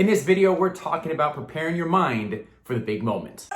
In this video, we're talking about preparing your mind for the big moment.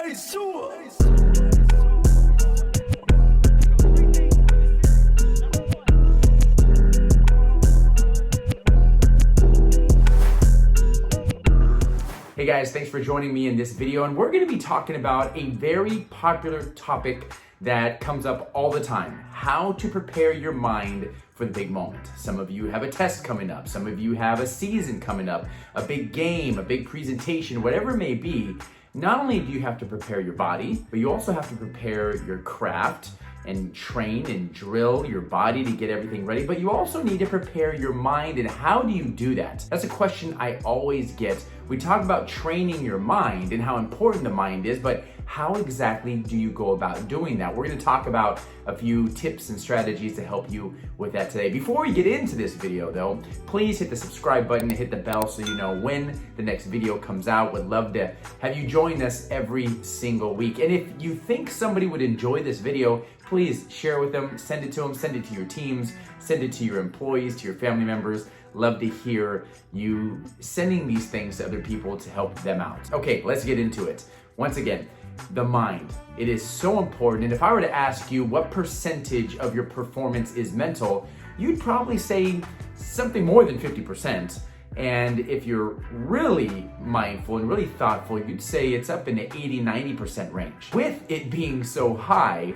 Hey guys, thanks for joining me in this video, and we're going to be talking about a very popular topic that comes up all the time: how to prepare your mind for the big moment. Some of you have a test coming up, some of you have a season coming up, a big game, a big presentation, whatever it may be. Not only do you have to prepare your body, but you also have to prepare your craft and train and drill your body to get everything ready, but you also need to prepare your mind. And how do you do that? That's a question I always get. We talk about training your mind and how important the mind is, but how exactly do you go about doing that? We're going to talk about a few tips and strategies to help you with that today. Before we get into this video though, please hit the subscribe button and hit the bell so you know when the next video comes out. Would love to have you join us every single week. And if you think somebody would enjoy this video, please share with them, send it to them, send it to your teams, send it to your employees, to your family members. Love to hear you sending these things to other people to help them out. Okay, let's get into it. Once again, the mind. It is so important. And if I were to ask you what percentage of your performance is mental, you'd probably say something more than 50%. And if you're really mindful and really thoughtful, you'd say it's up in the 80-90% range. With it being so high,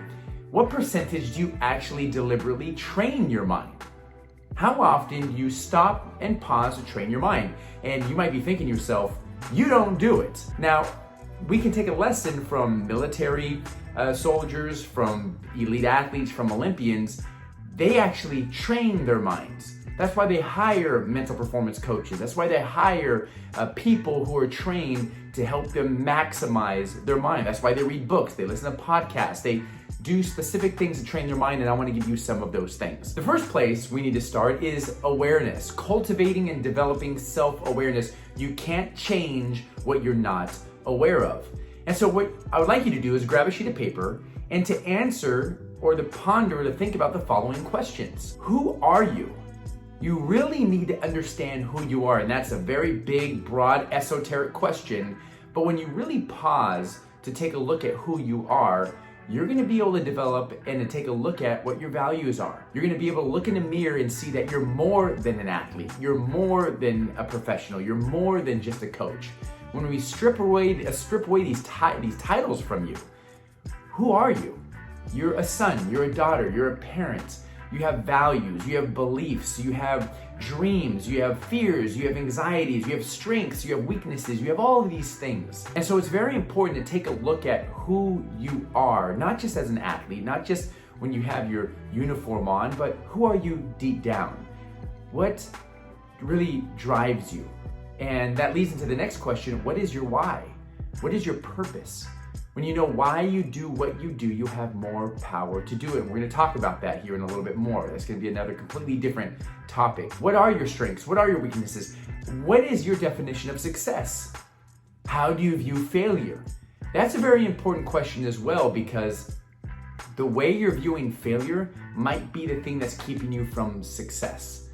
what percentage do you actually deliberately train your mind? How often do you stop and pause to train your mind? And you might be thinking to yourself, you don't do it. Now, we can take a lesson from military soldiers, from elite athletes, from Olympians. They actually train their minds. That's why they hire mental performance coaches. That's why they hire people who are trained to help them maximize their mind. That's why they read books, they listen to podcasts, they do specific things to train their mind, and I want to give you some of those things. The first place we need to start is awareness, cultivating and developing self-awareness. You can't change what you're not aware of. And so what I would like you to do is grab a sheet of paper and to answer or to ponder, to think about the following questions. Who are you? You really need to understand who you are, and that's a very big, broad, esoteric question. But when you really pause to take a look at who you are, you're going to be able to develop and to take a look at what your values are. You're going to be able to look in the mirror and see that you're more than an athlete. You're more than a professional. You're more than just a coach. When we strip away these titles from you, who are you? You're a son, you're a daughter, you're a parent. You have values, you have beliefs, you have dreams, you have fears, you have anxieties, you have strengths, you have weaknesses, you have all of these things. And so it's very important to take a look at who you are, not just as an athlete, not just when you have your uniform on, but who are you deep down? What really drives you? And that leads into the next question: what is your why? What is your purpose? When you know why you do what you do, you have more power to do it. And we're going to talk about that here in a little bit more. That's going to be another completely different topic. What are your strengths? What are your weaknesses? What is your definition of success? How do you view failure? That's a very important question as well, because the way you're viewing failure might be the thing that's keeping you from success.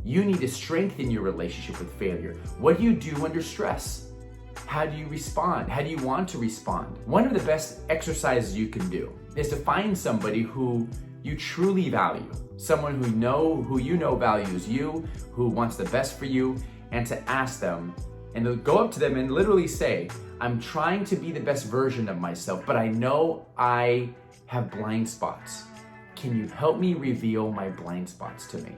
You need to strengthen your relationship with failure. What do you do under stress? How do you respond? How do you want to respond? One of the best exercises you can do is to find somebody who you truly value, someone who you know values you, who wants the best for you, and to ask them and to go up to them and literally say, I'm trying to be the best version of myself, but I know I have blind spots. Can you help me reveal my blind spots to me?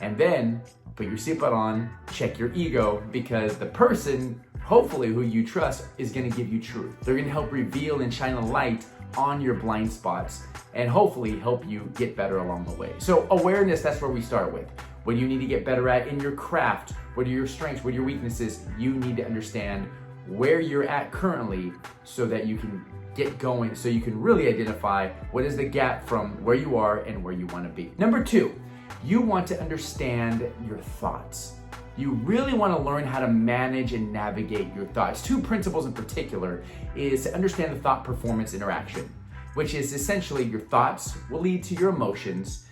And then put your seatbelt on, check your ego, because the person, hopefully who you trust, is going to give you truth. They're going to help reveal and shine a light on your blind spots and hopefully help you get better along the way. So awareness, that's where we start with. What do you need to get better at in your craft? What are your strengths? What are your weaknesses? You need to understand where you're at currently so that you can get going, so you can really identify what is the gap from where you are and where you want to be. Number two, you want to understand your thoughts. You really want to learn how to manage and navigate your thoughts. Two principles in particular is to understand the thought-performance interaction, which is essentially your thoughts will lead to your emotions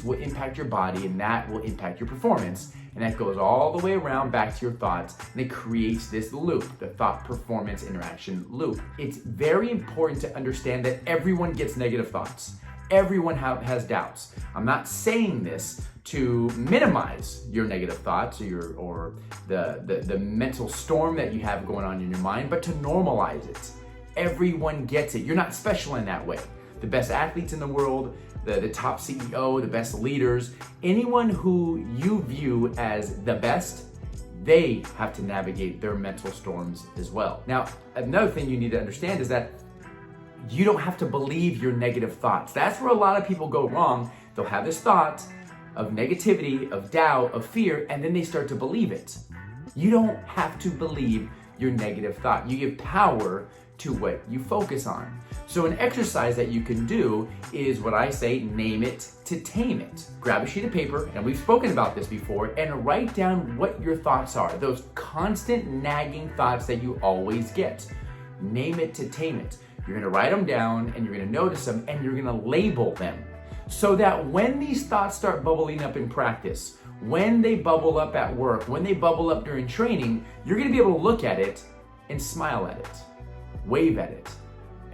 will impact your body, and that will impact your performance. And that goes all the way around back to your thoughts, and it creates this loop, the thought performance interaction loop. It's very important to understand that everyone gets negative thoughts. Everyone has doubts. I'm not saying this to minimize your negative thoughts or the mental storm that you have going on in your mind, but to normalize it. Everyone gets it. You're not special in that way. The best athletes in the world, the top CEO, the best leaders, anyone who you view as the best, they have to navigate their mental storms as well. Now, another thing you need to understand is that you don't have to believe your negative thoughts. That's where a lot of people go wrong. They'll have this thought of negativity, of doubt, of fear, and then they start to believe it. You don't have to believe your negative thought. You give power to what you focus on. So an exercise that you can do is what I say, name it to tame it. Grab a sheet of paper, and we've spoken about this before, and write down what your thoughts are, those constant nagging thoughts that you always get. Name it to tame it. You're gonna write them down, and you're gonna notice them, and you're gonna label them. So that when these thoughts start bubbling up in practice, when they bubble up at work, when they bubble up during training, you're gonna be able to look at it and smile at it, wave at it,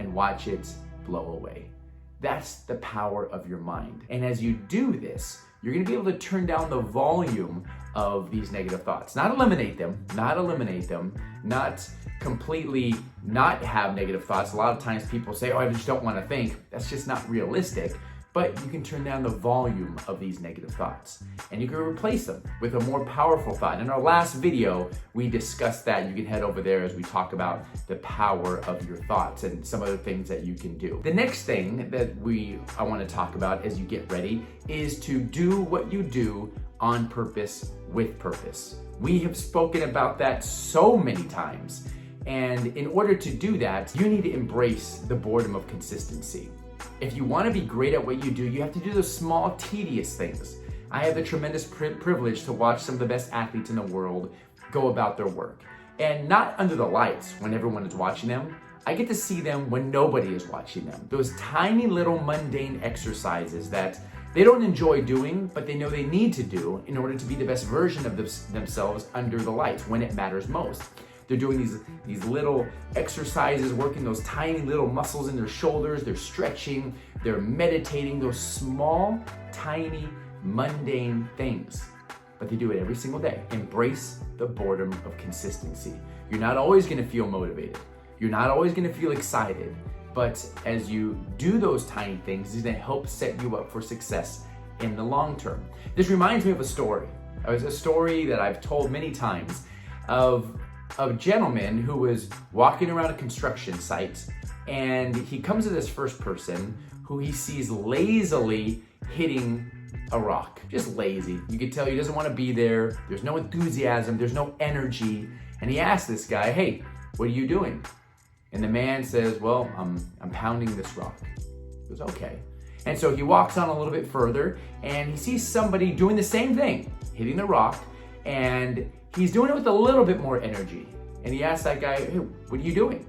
and watch it blow away. That's the power of your mind. And as you do this, you're gonna be able to turn down the volume of these negative thoughts. Not eliminate them, not completely not have negative thoughts. A lot of times people say, oh, I just don't wanna think. That's just not realistic. But you can turn down the volume of these negative thoughts, and you can replace them with a more powerful thought. In our last video, we discussed that. You can head over there as we talk about the power of your thoughts and some other things that you can do. The next thing that I want to talk about as you get ready is to do what you do on purpose with purpose. We have spoken about that so many times, and in order to do that, you need to embrace the boredom of consistency. If you want to be great at what you do, you have to do those small, tedious things. I have the tremendous privilege to watch some of the best athletes in the world go about their work. And not under the lights when everyone is watching them. I get to see them when nobody is watching them. Those tiny little mundane exercises that they don't enjoy doing, but they know they need to do in order to be the best version of themselves under the lights when it matters most. They're doing these little exercises, working those tiny little muscles in their shoulders. They're stretching, they're meditating, those small, tiny, mundane things. But they do it every single day. Embrace the boredom of consistency. You're not always gonna feel motivated. You're not always gonna feel excited. But as you do those tiny things, it's gonna help set you up for success in the long term. This reminds me of a story. It was a story that I've told many times of a gentleman who was walking around a construction site, and he comes to this first person who he sees lazily hitting a rock. Just lazy. You can tell he doesn't want to be there. There's no enthusiasm. There's no energy. And he asks this guy, hey, what are you doing? And the man says, well, I'm pounding this rock. He goes, okay. And so he walks on a little bit further, and he sees somebody doing the same thing, hitting the rock, and he's doing it with a little bit more energy. And he asks that guy, hey, what are you doing?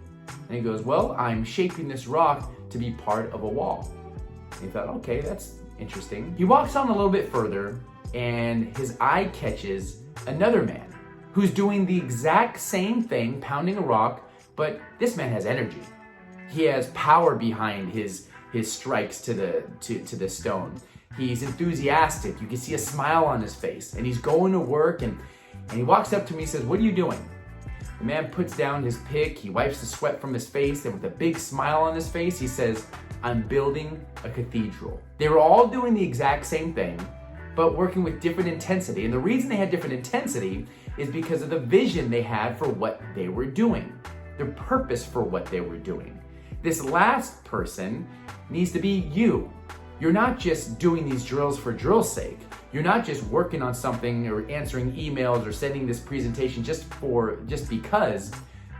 And he goes, well, I'm shaping this rock to be part of a wall. And he thought, okay, that's interesting. He walks on a little bit further, and his eye catches another man who's doing the exact same thing, pounding a rock, but this man has energy. He has power behind his strikes to the stone. He's enthusiastic. You can see a smile on his face, and he's going to work, and he walks up to me and says, what are you doing? The man puts down his pick, he wipes the sweat from his face, and with a big smile on his face, he says, I'm building a cathedral. They were all doing the exact same thing, but working with different intensity. And the reason they had different intensity is because of the vision they had for what they were doing, their purpose for what they were doing. This last person needs to be you. You're not just doing these drills for drill's sake. You're not just working on something or answering emails or sending this presentation just because.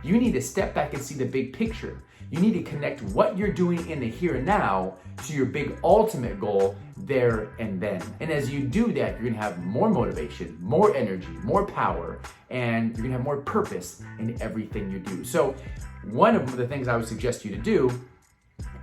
You need to step back and see the big picture. You need to connect what you're doing in the here and now to your big ultimate goal there and then. And as you do that, you're gonna have more motivation, more energy, more power, and you're gonna have more purpose in everything you do. So one of the things I would suggest you to do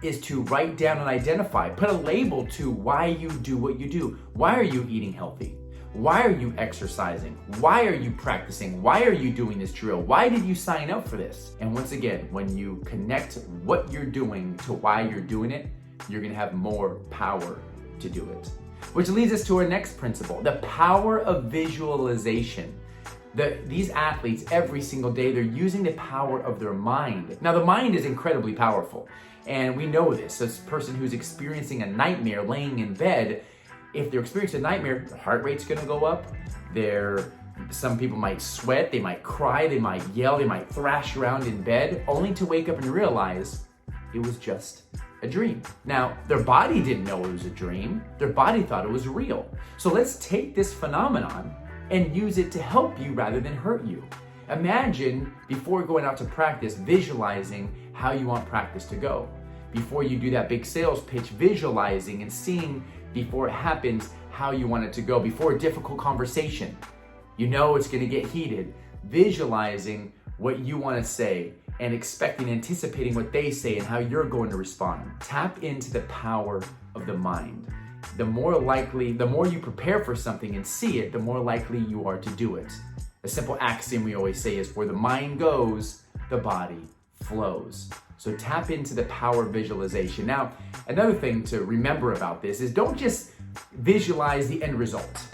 is to write down and identify, put a label to why you do what you do. Why are you eating healthy? Why are you exercising? Why are you practicing? Why are you doing this drill? Why did you sign up for this? And once again, when you connect what you're doing to why you're doing it, you're gonna have more power to do it. Which leads us to our next principle, the power of visualization. These athletes, every single day, they're using the power of their mind. Now, the mind is incredibly powerful, and we know this. This person who's experiencing a nightmare laying in bed, if they're experiencing a nightmare, their heart rate's gonna go up. Some people might sweat, they might cry, they might yell, they might thrash around in bed, only to wake up and realize it was just a dream. Now, their body didn't know it was a dream. Their body thought it was real. So let's take this phenomenon and use it to help you rather than hurt you. Imagine, before going out to practice, visualizing how you want practice to go. Before you do that big sales pitch, visualizing and seeing before it happens how you want it to go. Before a difficult conversation, you know it's gonna get heated. Visualizing what you wanna say and anticipating what they say and how you're going to respond. Tap into the power of the mind. The more you prepare for something and see it, the more likely you are to do it. A simple axiom we always say is, where the mind goes, the body flows. So tap into the power of visualization. Now, another thing to remember about this is don't just visualize the end result.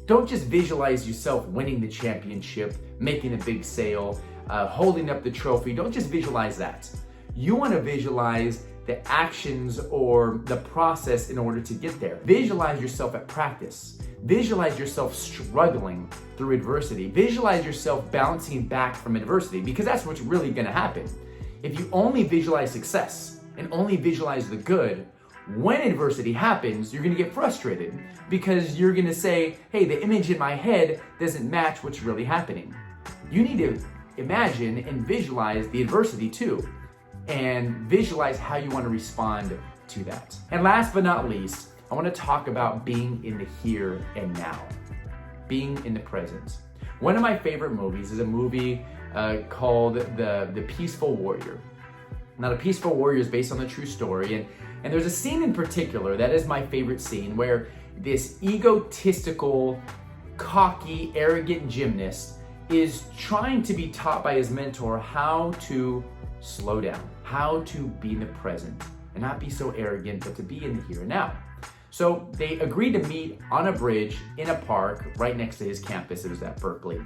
Don't just visualize yourself winning the championship, making a big sale, holding up the trophy. Don't just visualize that. You want to visualize the actions or the process in order to get there. Visualize yourself at practice. Visualize yourself struggling through adversity. Visualize yourself bouncing back from adversity, because that's what's really going to happen. If you only visualize success and only visualize the good, when adversity happens, you're going to get frustrated because you're going to say, hey, the image in my head doesn't match what's really happening. You need to imagine and visualize the adversity too, and visualize how you want to respond to that. And last but not least, I want to talk about being in the here and now, being in the present. One of my favorite movies is a movie called The Peaceful Warrior. Now, The Peaceful Warrior is based on the true story, and there's a scene in particular that is my favorite scene where this egotistical, cocky, arrogant gymnast is trying to be taught by his mentor how to slow down, how to be in the present and not be so arrogant, but to be in the here and now. So they agreed to meet on a bridge in a park right next to his campus. It was at Berkeley.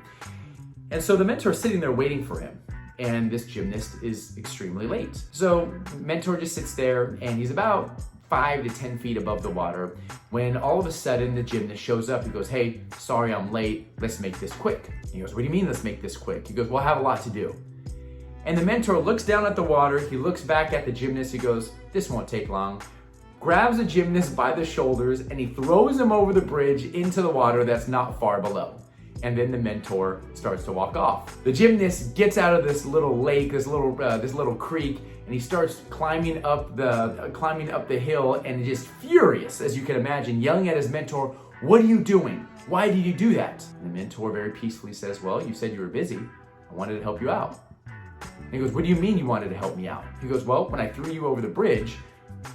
And so the mentor is sitting there waiting for him, and this gymnast is extremely late. So mentor just sits there, and he's about 5 to 10 feet above the water when all of a sudden the gymnast shows up. He goes, hey, sorry I'm late, let's make this quick. He goes, what do you mean let's make this quick? He goes, well, I have a lot to do. And the mentor looks down at the water, he looks back at the gymnast, he goes, this won't take long. Grabs the gymnast by the shoulders and he throws him over the bridge into the water that's not far below. And then the mentor starts to walk off. The gymnast gets out of this little lake, this little creek, and he starts climbing up the hill, and just furious, as you can imagine, yelling at his mentor, what are you doing? Why did you do that? And the mentor very peacefully says, well, you said you were busy. I wanted to help you out. And he goes, what do you mean you wanted to help me out? He goes, well, when I threw you over the bridge,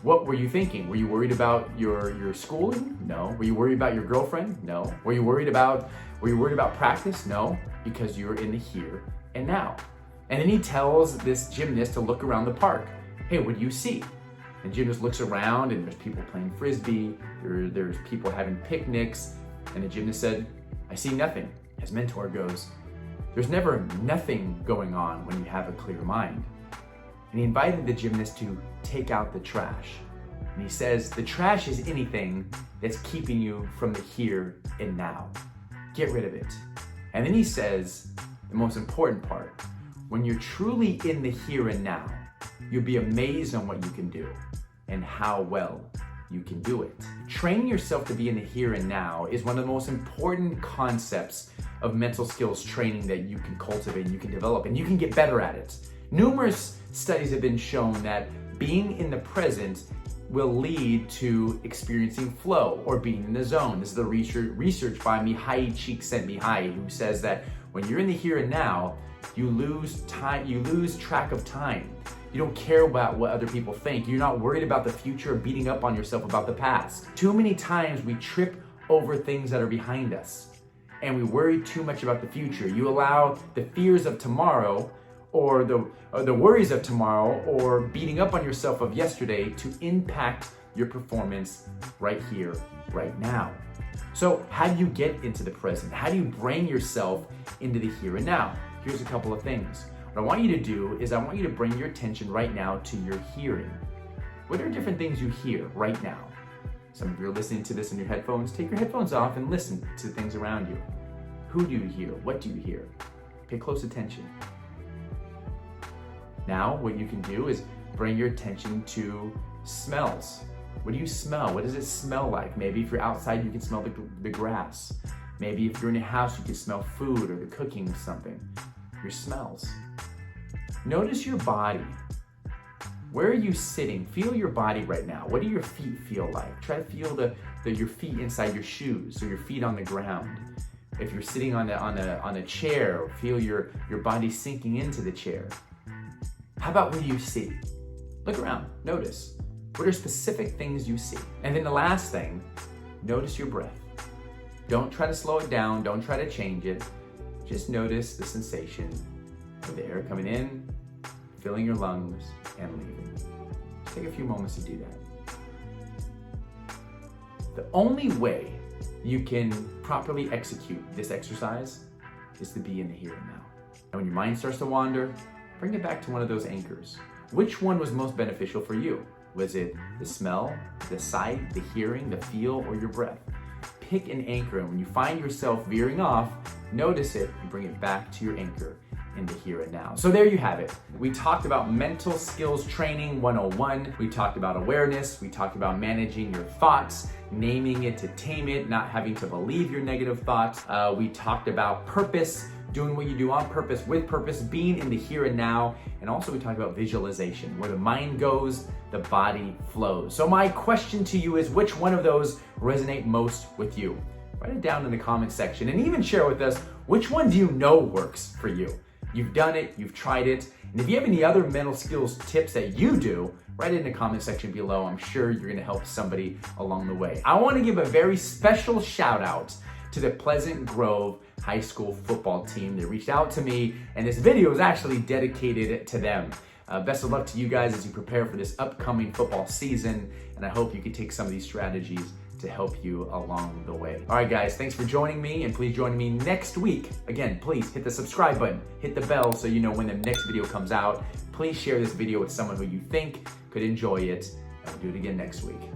what were you thinking? Were you worried about your schooling? No. Were you worried about your girlfriend? No. Were you worried about practice? No, because you're in the here and now. And then he tells this gymnast to look around the park. Hey, what do you see? And the gymnast looks around, and there's people playing frisbee, there's people having picnics, and the gymnast said, I see nothing. His mentor goes, there's never nothing going on when you have a clear mind. And he invited the gymnast to take out the trash. And he says, the trash is anything that's keeping you from the here and now. Get rid of it. And then he says, the most important part, when you're truly in the here and now, you'll be amazed on what you can do and how well you can do it. Training yourself to be in the here and now is one of the most important concepts of mental skills training that you can cultivate, you can develop, and you can get better at it. Numerous studies have been shown that being in the present will lead to experiencing flow or being in the zone. This is the research by Mihai Csikszentmihalyi, who says that when you're in the here and now, you lose track of time. You don't care about what other people think. You're not worried about the future or beating up on yourself about the past. Too many times we trip over things that are behind us. And we worry too much about the future. You allow the fears of tomorrow or the worries of tomorrow or beating up on yourself of yesterday to impact your performance right here, right now. So how do you get into the present? How do you bring yourself into the here and now? Here's a couple of things. What I want you to do is I want you to bring your attention right now to your hearing. What are different things you hear right now? Some of you are listening to this in your headphones. Take your headphones off and listen to things around you. Who do you hear? What do you hear? Pay close attention. Now, what you can do is bring your attention to smells. What do you smell? What does it smell like? Maybe if you're outside, you can smell the grass. Maybe if you're in your house, you can smell food or the cooking of something. Your smells. Notice your body. Where are you sitting? Feel your body right now. What do your feet feel like? Try to feel your feet inside your shoes or your feet on the ground. If you're sitting on a chair, feel your body sinking into the chair. How about what do you see? Look around, notice. What are specific things you see? And then the last thing, notice your breath. Don't try to slow it down, don't try to change it. Just notice the sensation of the air coming in, filling your lungs, and leaving. Just take a few moments to do that. The only way you can properly execute this exercise is to be in the here and now. And when your mind starts to wander, bring it back to one of those anchors. Which one was most beneficial for you? Was it the smell, the sight, the hearing, the feel, or your breath? Pick an anchor, and when you find yourself veering off, notice it and bring it back to your anchor in the here and now. So there you have it. We talked about mental skills training 101. We talked about awareness. We talked about managing your thoughts, naming it to tame it, not having to believe your negative thoughts. We talked about purpose, doing what you do on purpose, with purpose, being in the here and now. And also we talked about visualization. Where the mind goes, the body flows. So my question to you is, which one of those resonate most with you? Write it down in the comment section and even share with us, which one do you know works for you? You've done it, you've tried it. And if you have any other mental skills tips that you do, write it in the comment section below. I'm sure you're gonna help somebody along the way. I wanna give a very special shout out to the Pleasant Grove High School football team. They reached out to me, and this video is actually dedicated to them. Best of luck to you guys as you prepare for this upcoming football season, and I hope you can take some of these strategies to help you along the way. All right, guys, thanks for joining me, and please join me next week. Again, please hit the subscribe button, hit the bell so you know when the next video comes out. Please share this video with someone who you think could enjoy it, and we'll do it again next week.